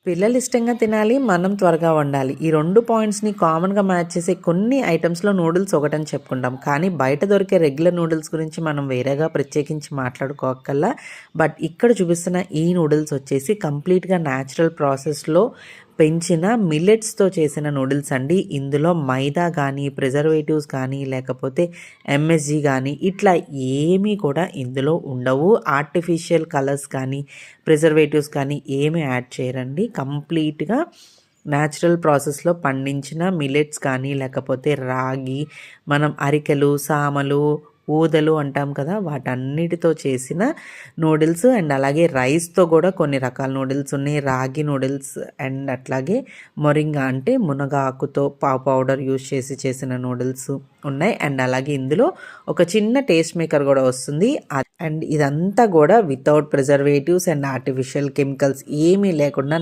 పిల్లలు ఇష్టంగా తినాలి, మనం త్వరగా వండాలి. ఈ 2 పాయింట్స్‌ని కామన్‌గా మ్యాచ్ చేసే కొన్ని ఐటెమ్స్‌లో నూడిల్స్ ఒకటని చెప్పుకుంటాం. కానీ బయట దొరికే రెగ్యులర్ నూడిల్స్ గురించి మనం వేరేగా ప్రత్యేకించి మాట్లాడుకోక్కర్లా. బట్ ఇక్కడ చూపిస్తున్న ఈ నూడిల్స్ వచ్చేసి కంప్లీట్‌గా న్యాచురల్ ప్రాసెస్‌లో పెంచిన మిల్లెట్స్‌తో చేసిన నూడిల్స్ అండి. ఇందులో మైదా గానీ, ప్రిజర్వేటివ్స్ కానీ, లేకపోతే ఎంఎస్జీ గానీ ఇట్లా ఏమీ కూడా ఇందులో ఉండవు. ఆర్టిఫిషియల్ కలర్స్ కానీ, ప్రిజర్వేటివ్స్ కానీ ఏమీ యాడ్ చేయరండి. కంప్లీట్‌గా న్యాచురల్ ప్రాసెస్‌లో పండించిన మిల్లెట్స్ కానీ, లేకపోతే రాగి, మనం అరికెలు, సామలు, ఊదలు అంటాం కదా! వాటన్నిటితో చేసిన నూడిల్స్ అండ్ అలాగే రైస్‌తో కూడా కొన్ని రకాల నూడిల్స్ ఉన్నాయి. రాగి నూడిల్స్ అండ్ అట్లాగే మొరింగా అంటే మునగ ఆకుతో పౌడర్ యూజ్ చేసి చేసిన నూడిల్స్ ఉన్నాయి. అండ్ అలాగే ఇందులో ఒక చిన్న టేస్ట్ మేకర్ కూడా వస్తుంది. అండ్ ఇదంతా కూడా without preservatives and artificial chemicals ఏమీ లేకుండా